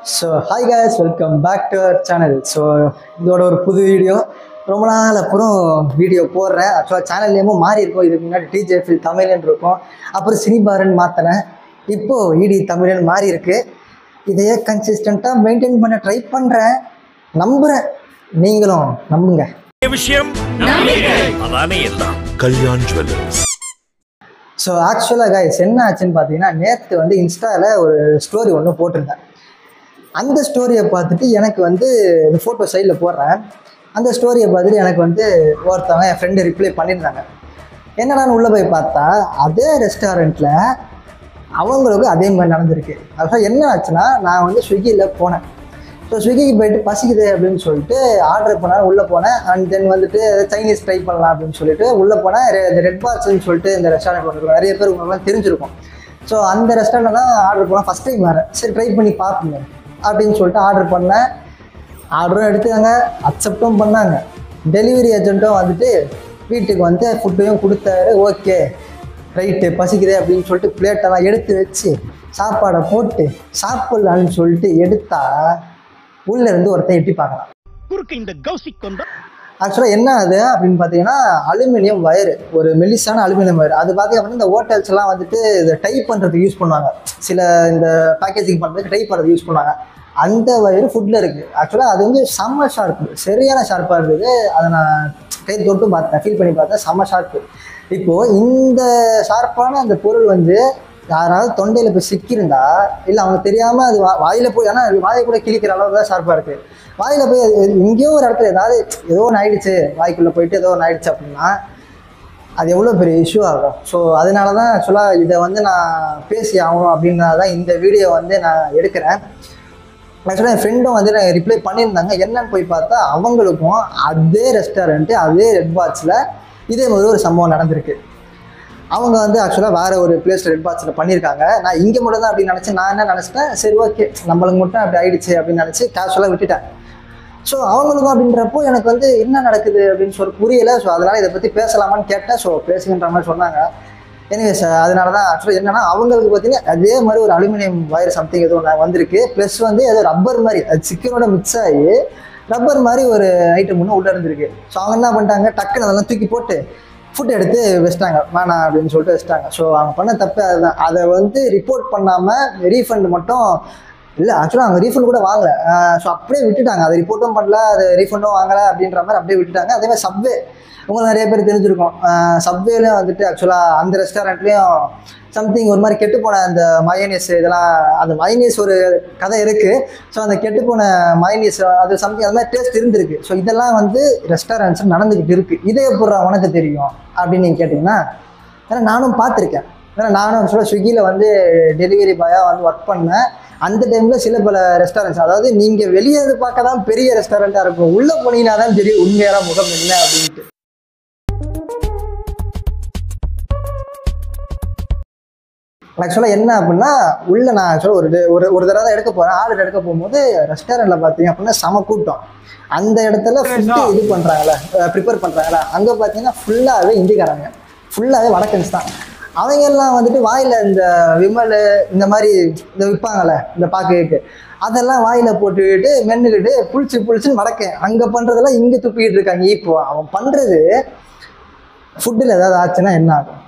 Hi guys, welcome back to our channel. இதோட ஒரு புது வீடியோ ரொம்ப நாள் அப்புறம் வீடியோ போடுறேன். ஆக்சுவலாக சேனல் நேமும் மாறி இருக்கும். இதுக்கு முன்னாடி டிஜேஃபில் தமிழன் இருக்கும், அப்புறம் சினிபாரன் மாற்றினேன், இப்போது இடி தமிழன் மாறி இருக்கு. இதையே கன்சிஸ்டண்ட்டாக மெயின்டைன் பண்ண ட்ரை பண்ணுறேன், நம்புகிறேன், நீங்களும் நம்புங்க. விஷயம் கல்யாண் ஜுவல்லர்ஸ். ஆக்சுவலாக கைஸ் என்ன ஆச்சுன்னு பார்த்தீங்கன்னா, நேற்று வந்து இன்ஸ்டாவில் ஒரு ஸ்டோரி ஒன்று போட்டிருந்தேன். அந்த ஸ்டோரியை பார்த்துட்டு எனக்கு வந்து இந்த ஃபோட்டோ சைடில் போடுறேன். அந்த ஸ்டோரியை பார்த்துட்டு எனக்கு வந்து ஒருத்தவங்க என் ஃப்ரெண்டு ரிப்ளை பண்ணியிருந்தாங்க. என்னடான்னு உள்ளே போய் பார்த்தா அதே ரெஸ்டாரண்ட்டில் அவங்களுக்கு அதே மாதிரி நடந்திருக்கு. அதுதான் என்ன ஆச்சுன்னா, நான் வந்து ஸ்விக்கியில் போனேன். ஸ்விக்கிக்கு போயிட்டு பசிக்குது அப்படின்னு சொல்லிட்டு ஆர்டர் பண்ணால் உள்ளே போனேன். அண்ட் தென் வந்துட்டு சைனீஸ் ட்ரை பண்ணலாம் அப்படின்னு சொல்லிட்டு உள்ளே போனேன். இந்த ரெட் பாக்ஸ்ன்னு சொல்லிட்டு இந்த ரெஸ்டாரண்ட் வந்துருக்கோம், நிறைய பேர் உங்களுக்குலாம் தெரிஞ்சிருக்கும். அந்த ரெஸ்டாரண்ட்டில் தான் ஆர்டர் பண்ணால் ஃபஸ்ட் டைம் வரேன். சரி ட்ரை பண்ணி பார்ப்போங்க அப்படின்னு சொல்லிட்டு ஆர்டர் பண்ணேன். ஆர்டரும் எடுத்தாங்க, அக்செப்டும் பண்ணாங்க. டெலிவரி ஏஜென்ட்டும் வந்துட்டு வீட்டுக்கு வந்து ஃபுட்டையும் கொடுத்தாரு. ஓகே ரைட்டு, பசிக்குதே அப்படின்னு சொல்லிட்டு பிளேட்டெல்லாம் எடுத்து வச்சு சாப்பாடை போட்டு சாப்பிட்லான்னு சொல்லிட்டு எடுத்தா உள்ளேருந்து ஒருத்தன் எட்டி பார்க்கலாம். ஆக்சுவலாக என்ன அது அப்படின்னு பார்த்தீங்கன்னா, அலுமினியம் வயரு, ஒரு மெல்லிசான அலுமினியம் வயர். அது பார்த்தீங்க அப்படின்னா இந்த ஹோட்டல்ஸ்லாம் வந்துட்டு இதை டைப் பண்ணுறதுக்கு யூஸ் பண்ணுவாங்க. சில இந்த பேக்கேஜிங் பண்ணுறதுக்கு டைப் பண்ணுறதுக்கு யூஸ் பண்ணுவாங்க. அந்த வயரு ஃபுட்டில் இருக்குது. ஆக்சுவலாக அது வந்து செம்ம ஷார்ப்பு, சரியான ஷார்ப்பாக இருக்குது. அதை நான் கை தொட்டு பார்த்தேன், ஃபீல் பண்ணி பார்த்தேன், செம்ம ஷார்ப்பு. இப்போது இந்த ஷார்ப்பான அந்த பொருள் வந்து யாராவது தொண்டையில் போய் சிக்கியிருந்தா, இல்லை அவங்க தெரியாமல் அது வாயில் போய், ஆனால் வாயை கூட கிழிக்கிற அளவு தான் ஷார்ப்பாக இருக்குது. வாயில் போய் எங்கேயோ ஒரு இடத்துல ஏதோ ஒன்று ஆயிடுச்சு, வாய்க்குள்ளே போயிட்டு ஏதோ ஒன்று ஆயிடுச்சு அப்படின்னா அது எவ்வளோ பெரிய இஷ்யூ ஆகும். அதனால தான் ஆக்சுவலாக இதை வந்து நான் பேசி ஆகணும் அப்படின்றத தான் இந்த வீடியோ வந்து நான் எடுக்கிறேன். ஆக்சுவலாக என் ஃப்ரெண்டும் வந்து நான் ரிப்ளை பண்ணியிருந்தாங்க. என்னன்னு போய் பார்த்தா அவங்களுக்கும் அதே ரெஸ்டாரண்ட்டு அதே ரெட் பாக்ஸில் இதே மாதிரி ஒரு சம்பவம் நடந்திருக்கு. அவங்க வந்து ஆக்சுவலாக வேறு ஒரு பிளேஸில் ரெட் பாக்ஸில் பண்ணியிருக்காங்க. நான் இங்கே மட்டும் தான் அப்படின்னு நினச்சி, நான் என்ன நினச்சிட்டேன், சரி ஓகே நம்மளுக்கு மட்டும் அப்படி ஆகிடுச்சு அப்படின்னு நினச்சி கேஷுவலாக விட்டுட்டேன். அவங்களுக்கும் அப்படின்றப்போ எனக்கு வந்து என்ன நடக்குது அப்படின்னு சொல்லி புரியலை. அதனால் இதை பற்றி பேசலாமான்னு கேட்டேன். பேசுகின்ற மாதிரி சொன்னாங்க. எனிவேஸ் அதனால தான் ஆக்சுவலாக என்னென்னா, அவங்களுக்கு பார்த்தீங்கன்னா அதே மாதிரி ஒரு அலுமினியம் வயர் சம்திங் ஏதோ ஒன்று வந்திருக்கு. ப்ளஸ் வந்து ஏதோ ரப்பர் மாதிரி, அது சிக்கனோட மிக்ஸ் ஆகி ரப்பர் மாதிரி ஒரு ஐட்டம் ஒன்று உள்ளே இருந்திருக்கு. அவங்க என்ன பண்ணிட்டாங்க, டக்குன்னு அதெல்லாம் தூக்கி போட்டு ஃபுட் எடுத்து வச்சிட்டாங்க, வேணாம் அப்படின்னு சொல்லிட்டு வச்சிட்டாங்க. அவங்க பண்ண தப்பு அதுதான். அதை வந்து ரிப்போர்ட் பண்ணாமல் ரீஃபண்ட் மட்டும் இல்லை, ஆக்சுவலாக அவங்க ரீஃபண்ட் கூட வாங்கலை. அப்படியே விட்டுட்டாங்க. அதை ரிப்போர்ட்டும் பண்ணல, அது ரீஃபண்டும் வாங்கலை அப்படின்ற மாதிரி அப்படியே விட்டுட்டாங்க. அதேமாதிரி சப்வே, உங்களுக்கு நிறைய பேர் தெரிஞ்சிருக்கும். சப்வேலையும் வந்துட்டு ஆக்சுவலாக அந்த ரெஸ்டாரண்ட்லேயும் சம்திங் ஒரு மாதிரி கெட்டுப்போன அந்த மயோனீஸ் இதெல்லாம், அந்த மயோனீஸ் ஒரு கதை இருக்குது. அந்த கெட்டுப்போன மயோனீஸ் அது சம்திங் அது மாதிரி டேஸ்ட் இருந்திருக்கு. இதெல்லாம் வந்து ரெஸ்டாரண்ட்ஸ் நடந்துக்கிட்டு இருக்குது. இதே எப்போ உனக்கு தெரியும் அப்படின்னு நீங்கள் கேட்டிங்கன்னா, ஏன்னா நானும் பார்த்துருக்கேன். ஏன்னா நானும் ஆக்சுவலாக ஸ்விக்கியில் வந்து டெலிவரி பாயாக வந்து ஒர்க் பண்ணேன். அந்த டைமில் சில பல ரெஸ்டாரண்ட்ஸ், அதாவது நீங்கள் வெளியே பார்க்க தான் பெரிய ரெஸ்டாரண்ட்டாக இருக்கும், உள்ளே போனீங்கன்னா தான் தெரியும் உண்மையான முகம் என்ன அப்படின்ட்டு. ஆக்சுவலாக என்ன அப்படின்னா, உள்ளே நான் ஆக்சுவலாக ஒரு தடவை தான் எடுக்க போகிறேன். ஆர்டர் எடுக்க போகும்போது ரெஸ்டாரண்ட்டில் பார்த்தீங்க அப்படின்னா செம கூட்டம். அந்த இடத்துல ஃபுட்டு இது பண்ணுறாங்களே, ப்ரிப்பேர் பண்ணுறாங்களா, அங்கே பார்த்தீங்கன்னா ஃபுல்லாகவே இந்திக்காரங்க, ஃபுல்லாகவே வடக்கன்ஸ் தான். அவங்க எல்லாம் வந்துட்டு வாயில் இந்த விமல் இந்த மாதிரி இந்த விற்பாங்களே இந்த பாக்குக்கு, அதெல்லாம் வாயில் போட்டுக்கிட்டு மென்னுக்கிட்டு புளிச்சுன்னு வடக்கேன் அங்கே பண்ணுறதெல்லாம் இங்கே துப்பிக்கிட்டு இருக்காங்க. இப்போ அவன் பண்ணுறது ஃபுட்டில் ஏதாவது ஆச்சுன்னா என்ன ஆகும்,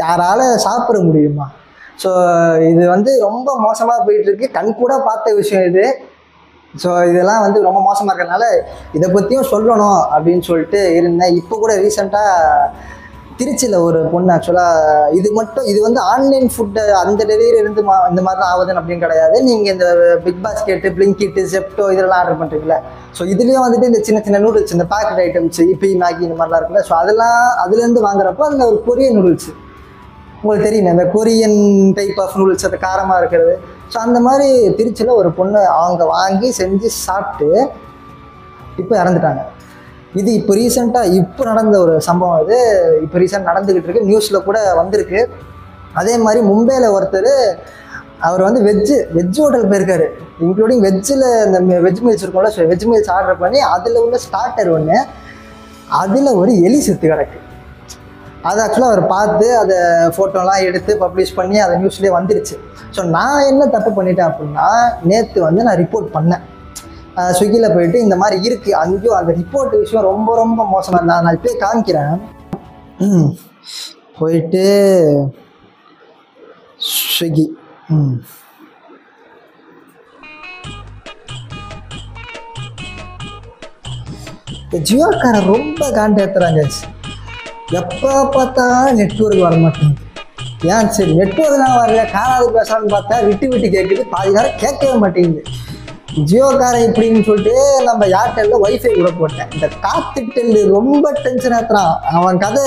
யாரால் சாப்பிட முடியுமா? இது வந்து ரொம்ப மோசமாக போயிட்டுருக்கு. கண் கூட பார்த்த விஷயம் இது. இதெல்லாம் வந்து ரொம்ப மோசமாக இருக்கிறதுனால இதை பற்றியும் சொல்லணும் அப்படின்னு சொல்லிட்டு இருந்தேன். இப்போ கூட ரீசெண்டாக திருச்சியில் ஒரு பொண்ணு, ஆக்சுவலாக இது வந்து ஆன்லைன் ஃபுட்டு அந்த டெலிவரி இருந்து இந்த மாதிரி தான் ஆகுதுன்னு அப்படின்னு கிடையாது. நீங்கள் இந்த பிக் பாஸ்கெட்டு, பிளிங்கிட்டு, ஜெப்டோ இதெல்லாம் ஆர்டர் பண்ணுறீங்களா, இதுலேயும் வந்துட்டு இந்த சின்ன சின்ன நூடுல்ஸ், இந்த பேக்கெட் ஐட்டம்ஸ், இப்பி மேகி இந்த மாதிரிலாம் இருக்குல்ல, அதெல்லாம் அதுலேருந்து வாங்குறப்போ அதில் ஒரு கொரியன் நூடுல்ஸ் உங்களுக்கு தெரியுமே, இந்த கொரியன் டைப் ஆஃப் நூடுல்ஸ், அது காரமாக இருக்கிறது. அந்த மாதிரி திருச்சியில் ஒரு பொண்ணு அவங்க வாங்கி செஞ்சு சாப்பிட்டு இப்போ இறந்துட்டாங்க. இது இப்போ ரீசெண்டாக இப்போ நடந்த ஒரு சம்பவம். இது இப்போ ரீசெண்ட் நடந்துக்கிட்டு இருக்கு, நியூஸில் கூட வந்திருக்கு. அதே மாதிரி மும்பையில் ஒருத்தர், அவர் வந்து வெஜ் ஹோட்டல் போயிருக்காரு, இன்க்ளூடிங் வெஜ்ஜில் இந்த வெஜ் மீல்ஸ் இருக்கும்ல, வெஜ் மீல்ஸ் ஆர்டர் பண்ணி அதில் உள்ள ஸ்டார்டர் ஒன்று, அதில் ஒரு எலி செத்து கிடக்கு. அதை ஆக்சுவலாக அவர் பார்த்து அதை ஃபோட்டோலாம் எடுத்து பப்ளிஷ் பண்ணி அதை நியூஸ்லேயே வந்துருச்சு. ஸோ நான் என்ன தப்பு பண்ணிட்டேன் அப்படின்னா, நேற்று வந்து நான் ரிப்போர்ட் பண்ணேன் ஸ்விக்கியில் போயிட்டு, இந்த மாதிரி இருக்குது அங்கேயும் அந்த ரிப்போர்ட் விஷயம் ரொம்ப ரொம்ப மோசமாக இருந்தால் நான் இப்போயே காமிக்கிறேன். போயிட்டு ஸ்விக்கி ஜியோக்காரன் ரொம்ப காண்டேத்துறாங்க. எப்போ பார்த்தா நெட்வொர்க் வர மாட்டேங்குது. ஏன் சரி நெட்வொர்க் தான் வரல, காணாது பேசலான்னு பார்த்தா விட்டு விட்டு கேட்குது, பாதி நேரம் கேட்கவே மாட்டேங்குது. ஜியோக்காரன் இப்படின்னு சொல்லிட்டு நம்ம ஏர்டெல்லில் ஒய்ஃபை கூட போட்டேன். இந்த காத்துட்டல் ரொம்ப டென்ஷன் ஆத்துறான் அவன் கதை.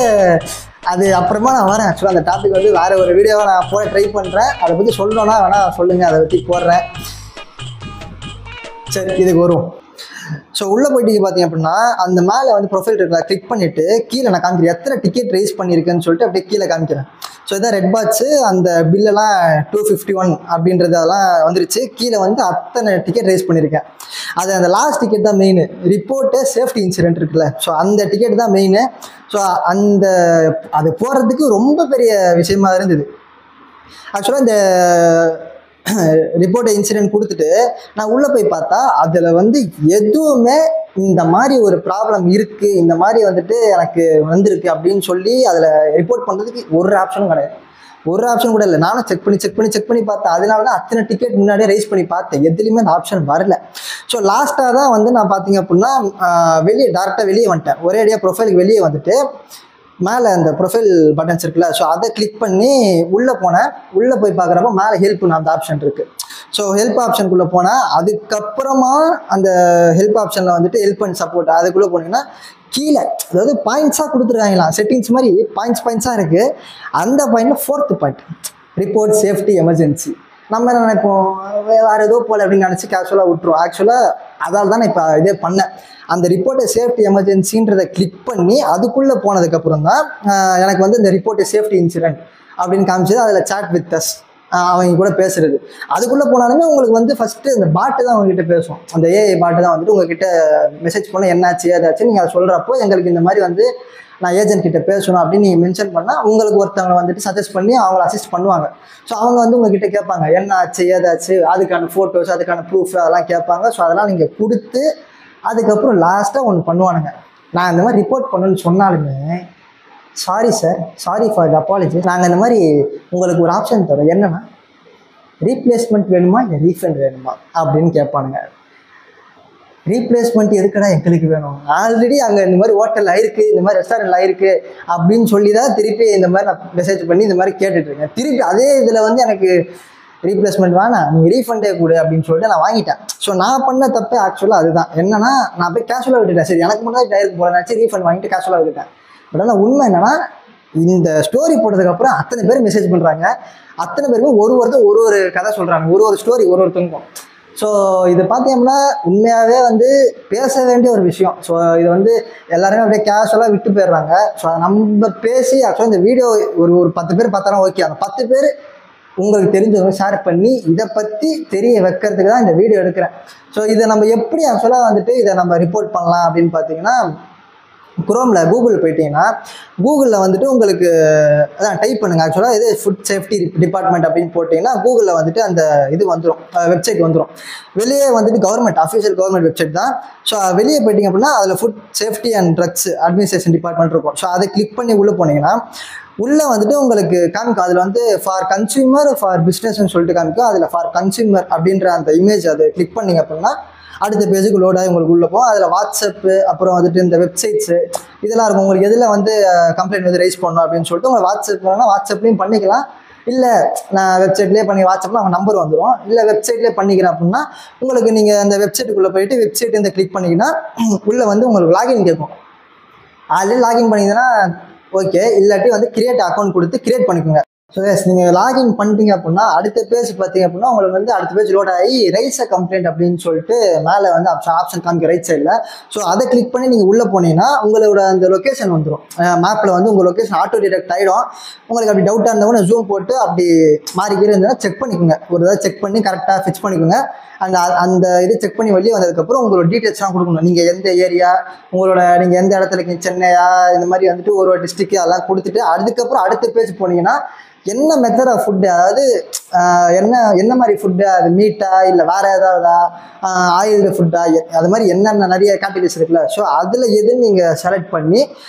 அது அப்புறமா நான் வரேன். ஆக்சுவலாக அந்த டாபிக் வந்து வேறு ஒரு வீடியோவை நான் போட ட்ரை பண்ணுறேன். அதை பற்றி சொல்லணும்னா வேணால் சொல்லுங்கள், அதை பற்றி போடுறேன். சரி இதுக்கு வரும். ஸோ உள்ளே போயிட்டு பார்த்தீங்க அப்படின்னா அந்த மேலே வந்து ப்ரொஃபைல் இருக்குல்ல, கிளிக் பண்ணிவிட்டு கீழே நான் காமிக்கிறேன் எத்தனை டிக்கெட் ரைஸ் பண்ணியிருக்கேன்னு சொல்லிட்டு அப்படியே கீழே காமிக்கிறேன். ஸோ இதான் ரெட் பாட்ஸு. அந்த பில்லெல்லாம் 251 அப்படின்றதெல்லாம் வந்துருச்சு. கீழே வந்து அத்தனை டிக்கெட் ரைஸ் பண்ணியிருக்கேன். அது அந்த லாஸ்ட் டிக்கெட் தான் மெயின். ரிப்போர்ட்டு சேஃப்டி இன்சிடென்ட் இருக்குல்ல, ஸோ அந்த டிக்கெட் தான் மெயின். ஸோ அந்த அது போகிறதுக்கு ரொம்ப பெரிய விஷயமா இருந்தது. ஆக்சுவலாக இந்த ரிப்போர்ட்டை இன்சிடென்ட் கொடுத்துட்டு நான் உள்ளே போய் பார்த்தா அதில் வந்து எதுவுமே இந்த மாதிரி ஒரு ப்ராப்ளம் இருக்குது, இந்த மாதிரி வந்துட்டு எனக்கு வந்திருக்கு அப்படின்னு சொல்லி அதில் ரிப்போர்ட் பண்ணுறதுக்கு ஒரு ஆப்ஷனும் கிடையாது. ஒரு ஆப்ஷன் கூட இல்லை. நானும் செக் பண்ணி பார்த்தேன். அதனால தான் அத்தனை டிக்கெட் முன்னாடியே ரைஸ் பண்ணி பார்த்தேன், எதுலேயுமே அந்த ஆப்ஷன் வரல. ஸோ லாஸ்ட்டாக தான் வந்து நான் பார்த்தீங்க அப்படின்னா டேரெக்டாக வெளியே வந்துட்டேன். ஒரே அடியாக ப்ரொஃபைலுக்கு வெளியே வந்துட்டு மேலே அந்த ப்ரொஃபைல் பட்டன்ஸ் இருக்குல்ல, ஸோ அதை கிளிக் பண்ணி உள்ளே போனேன். உள்ளே போய் பார்க்குறப்ப மேலே ஹெல்ப்னு அந்த ஆப்ஷன் இருக்குது. ஸோ ஹெல்ப் ஆப்ஷனுக்குள்ளே போனால் அதுக்கப்புறமா அந்த ஹெல்ப் ஆப்ஷனில் வந்துட்டு ஹெல்ப் அண்ட் சப்போர்ட் அதுக்குள்ளே போனீங்கன்னா கீழே அதாவது பாயிண்ட்ஸாக கொடுத்துருக்காங்களா, செட்டிங்ஸ் மாதிரி பாயிண்ட்ஸாக இருக்குது. அந்த பாயிண்ட்டில் 4th point report safety emergency. நம்ம என்ன நினைப்போம், வேறு ஏதோ போல் அப்படின்னு நினச்சி கேஷுவலாக விட்டுருவோம். ஆக்சுவலாக அதால் தான் நான் இப்போ இதே பண்ணேன். அந்த ரிப்போர்ட்டை சேஃப்டி எமர்ஜென்சின்றதை கிளிக் பண்ணி அதுக்குள்ளே போனதுக்கப்புறம் தான் எனக்கு வந்து இந்த ரிப்போர்ட்டு சேஃப்டி இன்சிடென்ட் அப்படின்னு காமிச்சது. அதில் சாட் வித் அஸ் அவங்க கூட பேசுறது. அதுக்குள்ளே போனாலுமே உங்களுக்கு வந்து ஃபஸ்ட்டு அந்த பாட்டு தான் உங்ககிட்ட பேசும். அந்த ஏஐ பாட்டு தான் வந்துட்டு உங்ககிட்ட மெசேஜ் பண்ண என்னாச்சு ஏதாச்சும் நீங்கள் அதை சொல்கிறப்போ எங்களுக்கு இந்த மாதிரி வந்து நான் ஏஜென்ட் கிட்ட பேசணும் அப்படின்னு நீங்கள் மென்ஷன் பண்ணால் உங்களுக்கு ஒருத்தவங்களை வந்துட்டு சஜஸ்ட் பண்ணி அவங்கள அசிஸ்ட் பண்ணுவாங்க. ஸோ அவங்க வந்து உங்ககிட்ட கேட்பாங்க என்ன ஆச்சு ஏதாச்சு, அதுக்கான ஃபோட்டோஸ் அதுக்கான ப்ரூஃப் அதெல்லாம் கேட்பாங்க. ஸோ அதெல்லாம் நீங்கள் கொடுத்து அதுக்கப்புறம் லாஸ்ட்டாக ஒன்று பண்ணுவானுங்க. நான் இந்த மாதிரி ரிப்போர்ட் பண்ணணும்னு சொன்னாலுமே sorry sir, sorry for the apology, நாங்கள் இந்த மாதிரி உங்களுக்கு ஒரு ஆப்ஷன் தரோம், என்னென்னா ரீப்ளேஸ்மெண்ட் வேணுமா இல்லை ரீஃபண்ட் வேணுமா அப்படின்னு கேட்பானுங்க. ரீப்ளேஸ்மெண்ட் எதுக்கடா எங்களுக்கு வேணும், ஆல்ரெடி அங்கே இந்த மாதிரி ஹோட்டல் ஆயிருக்கு, இந்த மாதிரி ரெஸ்டாரண்ட் ஆயிருக்கு அப்படின்னு சொல்லி தான் திருப்பி இந்த மாதிரி நான் மெசேஜ் பண்ணி இந்த மாதிரி கேட்டுட்ருக்கேன். திருப்பி அதே இதில் வந்து எனக்கு ரீப்ளேஸ்மெண்ட் வேணாம் நீங்கள் ரீஃபண்டே கொடு அப்படின்னு சொல்லிட்டு நான் வாங்கிட்டேன். ஸோ நான் பண்ண தப்பே ஆக்சுவலாக அதுதான். என்னன்னா நான் போய் கேஷுவலாக விட்டுட்டேன். சரி எனக்கு முன்னாடி டயருக்கு போல நினச்சி ரீஃபண்ட் வாங்கிட்டு கேஷுவலாக விட்டுட்டேன். பட் ஆனால் உண்மை என்னன்னா இந்த ஸ்டோரி போட்டதுக்கப்புறம் அத்தனை பேர் மெசேஜ் பண்ணுறாங்க. அத்தனை பேருமே ஒருத்தர் ஒரு கதை சொல்கிறாங்க, ஒரு ஸ்டோரி ஒருத்தருக்கும். ஸோ இது பார்த்தீங்கன்னா உண்மையாகவே வந்து பேச வேண்டிய ஒரு விஷயம். ஸோ இது வந்து எல்லாருமே அப்படியே கேஷுவலாக விட்டு போயிடுறாங்க. ஸோ நம்ம பேசி ஆக்சுவலாக இந்த வீடியோ ஒரு 10 பேர் பார்த்தாலும் ஓகே, அந்த 10 பேர் உங்களுக்கு தெரிஞ்சவங்க ஷேர் பண்ணி இதை பற்றி தெரிய வைக்கிறதுக்கு தான் இந்த வீடியோ எடுக்கிறேன். ஸோ இதை நம்ம எப்படி ஆக்சுவலாக வந்துட்டு இதை நம்ம ரிப்போர்ட் பண்ணலாம் அப்படின்னு பார்த்தீங்கன்னா, குரோமில் கூகுள் போயிட்டீங்கன்னா கூகுளில் வந்துட்டு உங்களுக்கு அதான் டைப் பண்ணுங்கள். ஆக்சுவலாக இது ஃபுட் சேஃப்டி டிபார்ட்மெண்ட் அப்படின்னு போட்டிங்கன்னா கூகுளில் வந்துட்டு அந்த இது வந்துடும், வெப்சைட் வந்துடும். வெளியே வந்துட்டு கவர்மெண்ட் அஃபிஷியல் கவர்மெண்ட் வெப்சைட் தான். ஸோ வெளியே போயிட்டீங்க அப்படின்னா அதில் food safety and drugs administration department இருக்கும். ஸோ அதை கிளிக் பண்ணி உள்ளே போனீங்கன்னா உள்ளே வந்துட்டு உங்களுக்கு காமிக்கும். அதில் வந்து ஃபார் கன்சியூமர் ஃபார் பிஸ்னஸ்ன்னு சொல்லிட்டு காமிக்கும். அதில் ஃபார் கன்சியூமர் அப்படின்ற அந்த இமேஜ் அதை கிளிக் பண்ணிங்க அப்படின்னா அடுத்த பேஜுக்கு லோடாகி உங்களுக்கு உள்ளே போகும். அதில் வாட்ஸ்அப்பு அப்புறம் வந்துட்டு இந்த வெப்சைட்ஸு இதெல்லாம் இருக்கும். உங்களுக்கு எதில் வந்து கம்ப்ளைண்ட் வந்து ரைஸ் பண்ணணும் அப்படின்னு சொல்லிட்டு உங்களுக்கு வாட்ஸ்அப் வேணும்னா வாட்ஸ்அப்லேயும் பண்ணிக்கலாம். இல்லை நான் வெப்சைட்லேயே பண்ணி வாட்ஸ்அப்பில் அவங்க நம்பர் வந்துடும். இல்லை வெப்சைட்லேயே பண்ணிக்கிறேன் அப்படின்னா உங்களுக்கு நீங்கள் அந்த வெப்சைட்டுக்குள்ளே போயிட்டு வெப்சைட் இந்த கிளிக் பண்ணிங்கன்னா உள்ளே வந்து உங்களுக்கு லாகின் கேட்கும். ஆல்ரெடி லாகின் பண்ணிங்கன்னா ஓகே, இல்லாட்டி வந்து கிரியேட் அக்கௌண்ட் கொடுத்து கிரியேட் பண்ணிக்கோங்க. ஸோ எஸ் நீங்கள் லாகின் பண்ணிட்டீங்க அப்படின்னா அடுத்த பேஜ் பார்த்தீங்க அப்படின்னா உங்களுக்கு வந்து அடுத்த பேஜ் லோட் ஆகி ரைஸ் அ கம்ப்ளைண்ட் அப்படின்னு சொல்லிட்டு மேலே வந்து ஆப்ஷன் காமிக்க ரைட் சைடில். ஸோ அதை கிளிக் பண்ணி நீங்கள் உள்ளே போனீங்கன்னா உங்களோட அந்த லொக்கேஷன் வந்துடும். மேப்பில் வந்து உங்கள் லொக்கேஷன் ஆட்டோ டிடெக்ட் ஆகிடும். உங்களுக்கு அப்படி டவுட்டாக இருந்தவொன்னே ஜூம் போட்டு அப்படி மாறிக்கிற இருந்ததுன்னா செக் பண்ணிக்கோங்க. ஒரு தடவை செக் பண்ணி கரெக்டாக ஃபிக்ஸ் பண்ணிக்கோங்க. அந்த இது செக் பண்ணி வெளியே வந்ததுக்கப்புறம் உங்களோட டீட்டெயில்ஸ்லாம் கொடுக்கணும். நீங்கள் எந்த ஏரியா, நீங்கள் எந்த இடத்துல இருக்கீங்க, சென்னையா, இந்த மாதிரி வந்துட்டு ஒரு டிஸ்ட்ரிக்ட் அதெல்லாம் கொடுத்துட்டு அதுக்கப்புறம் அடுத்த பேஜ் போனீங்கன்னா என்ன மெத்தட் ஆஃப் ஃபுட்டு, அதாவது என்ன மாதிரி ஃபுட்டு, அது மீட்டா இல்லை வேறு ஏதாவதா, ஆயில்டு ஃபுட்டா, அது மாதிரி என்னென்ன நிறைய கேட்டகரிஸ் இருக்குல்ல. ஸோ அதில் எதுன்னு நீங்கள் செலக்ட் பண்ணி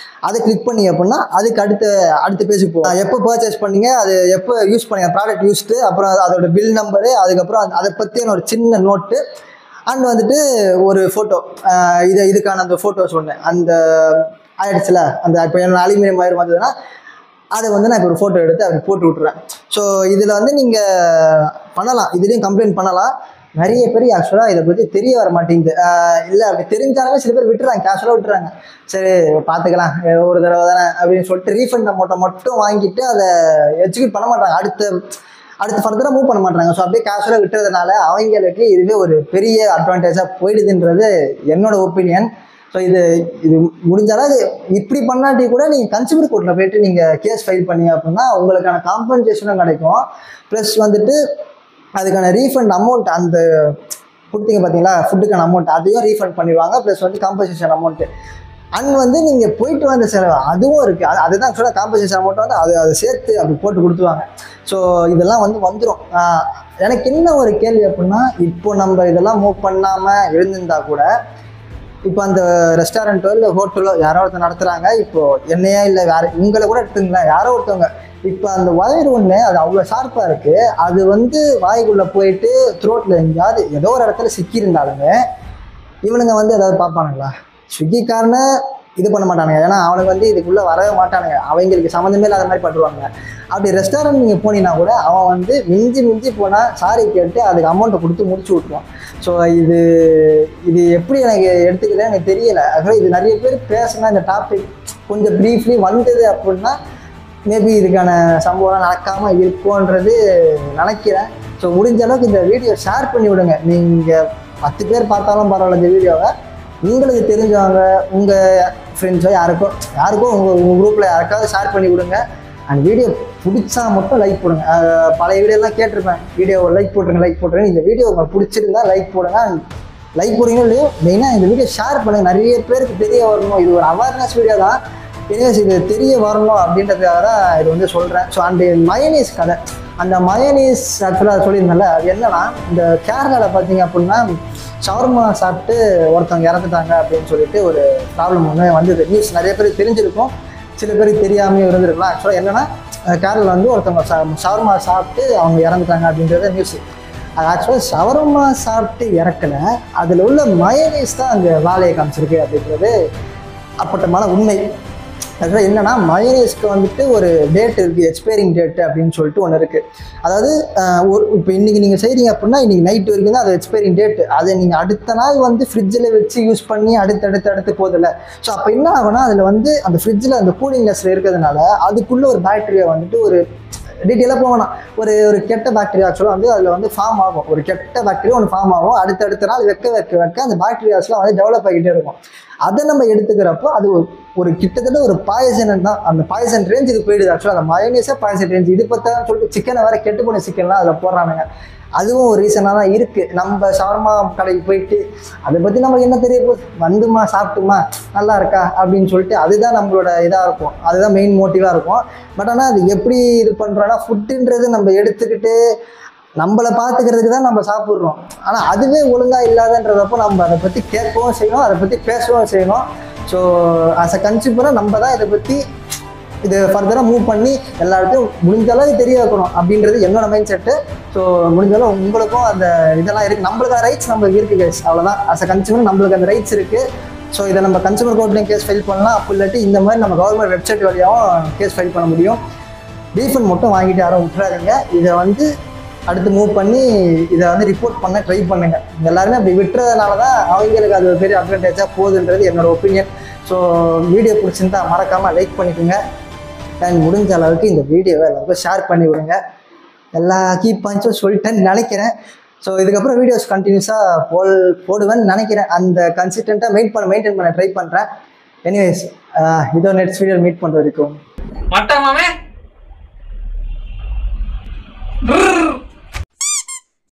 அதை கிளிக் பண்ணி அப்படின்னா அதுக்கு அடுத்த பேஜுக்கு போகும். எப்போ பர்ச்சேஸ் பண்ணீங்க, அது எப்போ யூஸ் பண்ணீங்க, ப்ராடக்ட் யூஸ்டு, அப்புறம் அதோட பில் நம்பரு, அதுக்கப்புறம் அதை பற்றின ஒரு சின்ன நோட்டு அண்ட் வந்துட்டு ஒரு ஃபோட்டோ. இதுக்கான அந்த ஃபோட்டோஸ் ஒன்று அந்த ஆயிடுச்சுல, அந்த இப்போ என்னோட அலுமினியம் வயர் வந்ததுன்னா அதை வந்து நான் இப்போ ஒரு ஃபோட்டோ எடுத்து அப்படி போட்டு விட்ருவேன். ஸோ இதில் வந்து நீங்கள் பண்ணலாம், இதுலேயும் கம்ப்ளைண்ட் பண்ணலாம். நிறைய பேர் ஆக்சுவலாக இதை பற்றி தெரிய வர மாட்டேங்குது. இல்லை அப்படி தெரிஞ்சாலுமே சில பேர் விட்டுறாங்க, கேஷுவலாக விட்டுறாங்க. சரி பார்த்துக்கலாம் ஒரு தடவை தானே அப்படின்னு சொல்லிட்டு ரீஃபண்ட் அமௌண்ட்டை மட்டும் வாங்கிட்டு அதை எக்ஸிக்யூட் பண்ண மாட்டாங்க. அடுத்து ஃபர்தராக மூவ் பண்ண மாட்டாங்க. ஸோ அப்படியே கேஷுவலாக விட்டுறதுனால அவங்களுக்கு இதுவே ஒரு பெரிய அட்வான்டேஜாக போயிடுதுன்றது என்னோட ஒப்பீனியன். ஸோ இது முடிஞ்சாலும் இப்படி பண்ணாட்டி கூட நீங்கள் கன்சியூமர் கோர்ட்டில் போய்ட்டு நீங்கள் கேஸ் ஃபைல் பண்ணீங்க அப்படின்னா உங்களுக்கான காம்பன்சேஷனும் கிடைக்கும். ப்ளஸ் வந்துட்டு அதுக்கான ரீஃபண்ட் அமௌண்ட் அந்த கொடுத்தீங்க பார்த்தீங்களா ஃபுட்டுக்கான அமௌண்ட் அதையும் ரீஃபண்ட் பண்ணிடுவாங்க. ப்ளஸ் வந்து காம்பன்சேஷன் அமௌண்ட்டு அண்ட் வந்து நீங்கள் போயிட்டு வந்த செலவு அதுவும் இருக்குது. அதுதான் ஆக்சுவலாக காம்பன்சேஷன் அமௌண்ட் வந்து அதை சேர்த்து அப்படி போட்டு கொடுத்துருவாங்க. ஸோ இதெல்லாம் வந்துடும். எனக்கு என்ன ஒரு கேள்வி அப்படின்னா, இப்போ நம்ம இதெல்லாம் மூவ் பண்ணாமல் இருந்திருந்தா கூட இப்போ அந்த ரெஸ்டாரண்ட்டோ இல்லை ஹோட்டலோ யாரோ ஒருத்தர் நடத்துகிறாங்க, இப்போது என்னையா இல்லை வேறு உங்களை கூட எடுத்துங்களேன், யாரோ ஒருத்தவங்க இப்போ அந்த வயர் ஒன்று அது அவ்வளோ ஷார்ப்பாக இருக்குது, அது வந்து வாய்க்குள்ளே போயிட்டு த்ரோட்டில் எங்கேயாவது ஏதோ ஒரு இடத்துல சிக்கியிருந்தாலுமே இவனுங்க வந்து ஏதாவது பார்ப்பானுங்களா? ஸ்விக்கிக்காரனை இது பண்ண மாட்டானுங்க. ஏன்னா அவனுக்கு வந்து இதுக்குள்ளே வரவே மாட்டானுங்க, அவங்களுக்கு சம்மந்தமே இல்லாத மாதிரி பண்ணுவாங்க. அப்படி ரெஸ்டாரண்ட் நீங்கள் போனீங்கன்னா கூட அவன் வந்து மிஞ்சி போனால் சாரி கேட்டு அதுக்கு அமௌண்ட்டை கொடுத்து முடிச்சு விட்ருவான். ஸோ இது எப்படி எனக்கு எடுத்துக்கிறேன்னு எனக்கு தெரியலை. ஆக்சுவலாக இது நிறைய பேர் பேசினா இந்த டாபிக் கொஞ்சம் ப்ரீஃப்லி வந்தது அப்படின்னா மேபி இதுக்கான சம்பவம்லாம் நடக்காமல் இருக்கும்ன்றது நினைக்கிறேன். ஸோ முடிஞ்ச அளவுக்கு இந்த வீடியோ ஷேர் பண்ணி விடுங்க. நீங்கள் 10 பேர் பார்த்தாலும் பரவாயில்ல, இந்த வீடியோவை உங்களுக்கு தெரிஞ்சவங்க உங்கள் ஃப்ரெண்ட்ஸோ யாருக்கோ உங்கள் குரூப்பில் யாருக்காவது ஷேர் பண்ணி விடுங்க. அண்ட் வீடியோ பிடிச்சா மட்டும் லைக் போடுங்க. பழைய வீடியோலாம் கேட்டிருப்பேன், வீடியோ லைக் போட்டுருங்க. இந்த வீடியோ உங்களுக்கு பிடிச்சிருந்தா லைக் போடுங்க. அண்ட் லைக் போடுறீங்களோ இல்லையோ மெயினாக இந்த வீடியோ ஷேர் பண்ணுங்கள். நிறைய பேருக்கு தெரிய வரணும். இது ஒரு அவேர்னஸ் வீடியோ தான், எனிவேஸ் இது தெரிய வரணும் அப்படின்றதுக்காக தான் இது வந்து சொல்கிறேன். ஸோ அந்த மயனீஸ் கதை, அந்த மயனீஸ் ஆக்சுவலாக சொல்லியிருந்தேன்ல, அது என்னன்னா இந்த கேரளாவில் பார்த்தீங்க அப்படின்னா ஷவர்மா சாப்பிட்டு ஒருத்தவங்க இறந்துட்டாங்க அப்படின்னு சொல்லிட்டு ஒரு ப்ராப்ளம் ஒன்று வந்தது. நியூஸ் நிறைய பேருக்கு தெரிஞ்சிருக்கும், சில பேருக்கு தெரியாமையும் இருந்திருக்கலாம். ஆக்சுவலாக என்னென்னா கேரளாவில் வந்து ஒருத்தவங்க ஷவர்மா சாப்பிட்டு அவங்க இறந்துட்டாங்க அப்படின்றத நியூஸ். அது ஆக்சுவலாக ஷவர்மா சாப்பிட்டு இறக்கலை, அதில் உள்ள மயனீஸ் தான் அங்கே வேலையை காமிச்சிருக்கு அப்படின்றது அப்பட்டமான உண்மை. ஆக்சுவலாக என்னென்னா மயனீஸ்க்கு வந்துட்டு ஒரு டேட் இருக்குது, எக்ஸ்பைரிங் டேட்டு அப்படின்னு சொல்லிட்டு ஒன்று இருக்குது. அதாவது இப்போ இன்றைக்கி நீங்கள் செய்கிறீங்க அப்படின்னா இன்றைக்கி நைட் வரைக்கும் தான் அது எக்ஸ்பைரிங் டேட்டு. அதை நீங்கள் அடுத்த நாள் வந்து ஃப்ரிட்ஜில் வச்சு யூஸ் பண்ணி அடுத்து போதில்லை. ஸோ அப்போ என்ன ஆகுனா அதில் வந்து அந்த ஃப்ரிட்ஜில் அந்த கூலிங்னஸில் இருக்கிறதுனால அதுக்குள்ளே ஒரு பாக்டீரியா வந்துட்டு ஒரு டீட்டெயிலாக போகணும், ஒரு கெட்ட பாக்டீரியா ஆக்சுவலாக வந்து அதில் வந்து ஃபார்ம் ஆகும். ஒரு கெட்ட பாக்டீரியா ஒன்று ஃபார்ம் ஆகும். அடுத்த நாள் வைக்க அந்த பாக்டீரியாஸ்லாம் வந்து டெவலப் ஆகிட்டே இருக்கும். அதை நம்ம எடுத்துக்கிறப்போ அது ஒரு கிட்டத்தட்ட ஒரு பாய்சன் தான். அந்த பாய்சன் ரேஞ்சுக்கு போயிடுது. ஆக்சுவலாக அந்த மயோனீஸே பாய்சன் ரேஞ்ச். இது பார்த்தான்னு சொல்லிட்டு சிக்கனை வேறு கெட்டு போன சிக்கன்லாம் அதில் போடுறானுங்க. அதுவும் ஒரு ரீசனாக தான் இருக்குது. நம்ம ஷவர்மா கடைக்கு போயிட்டு அதை பற்றி நமக்கு என்ன தெரிய போகுது, வந்துமா சாப்பிட்டுமா நல்லா இருக்கா அப்படின்னு சொல்லிட்டு அதுதான் நம்மளோட இதாக இருக்கும், அதுதான் மெயின் மோட்டிவாக இருக்கும். பட் ஆனால் அது எப்படி இது பண்ணுறோன்னா ஃபுட்டுன்றது நம்ம எடுத்துக்கிட்டு நம்மளை பார்த்துக்கிறதுக்கு தான் நம்ம சாப்பிட்றோம். ஆனால் அதுவே ஒழுங்காக இல்லாதன்றதப்போ நம்ம அதை பற்றி கேட்கவும் செய்யணும், அதை பற்றி பேசவும் செய்யணும். ஸோ ஆஸ் அ கன்சியூமராக நம்ம தான் இதை பற்றி இது ஃபர்தராக மூவ் பண்ணி எல்லாருக்கும் முடிஞ்ச அளவுக்கு தெரிய வைக்கணும் அப்படின்றது என்னோட மைண்ட் செட்டு. ஸோ முடிஞ்ச அளவு உங்களுக்கும் அந்த இதெல்லாம் இருக்குது, நம்மளுக்கான ரைட்ஸ் நம்மளுக்கு இருக்குது கைஸ், அவ்வளோதான். ஆஸ் அ கன்சியூமர் நம்மளுக்கு அந்த ரைட்ஸ் இருக்குது. ஸோ இதை நம்ம கன்சியூமர் கோர்ட்லேயும் கேஸ் ஃபைல் பண்ணலாம். அப்படி இல்லாட்டி இந்த மாதிரி நம்ம கவர்மெண்ட் வெப்சைட் வழியாகவும் கேஸ் ஃபைல் பண்ண முடியும். ரீஃபண்ட் மட்டும் வாங்கிட்டு யாரும் விட்டுறாதீங்க. இதை வந்து அடுத்து மூவ் பண்ணி இதை வந்து ரிப்போர்ட் பண்ண ட்ரை பண்ணுங்கள். எல்லாருமே அப்படி விட்டுறதுனால தான் அவங்களுக்கு அது ஒரு பெரிய அட்வான்டேஜாக போகுதுன்றது என்னோடய ஒப்பீனியன். ஸோ வீடியோ பிடிச்சிருந்தா மறக்காமல் லைக் பண்ணிக்கோங்க. அண்ட் முடிஞ்ச அளவுக்கு இந்த வீடியோவை எல்லாருக்கும் ஷேர் பண்ணி விடுங்க. எல்லா கீ பாயிண்ட்ஸும் சொல்லிட்டேன்னு நினைக்கிறேன். ஸோ இதுக்கப்புறம் வீடியோஸ் கண்டினியூஸாக போடுவேன்னு நினைக்கிறேன். அந்த கன்சிஸ்டண்ட்டாக மெயின்டைன் பண்ண ட்ரை பண்ணுறேன். எனிவேஸ் இதோ நெக்ஸ்ட் வீடியோ மீட் பண்ணுற வரைக்கும் மட்டமாமே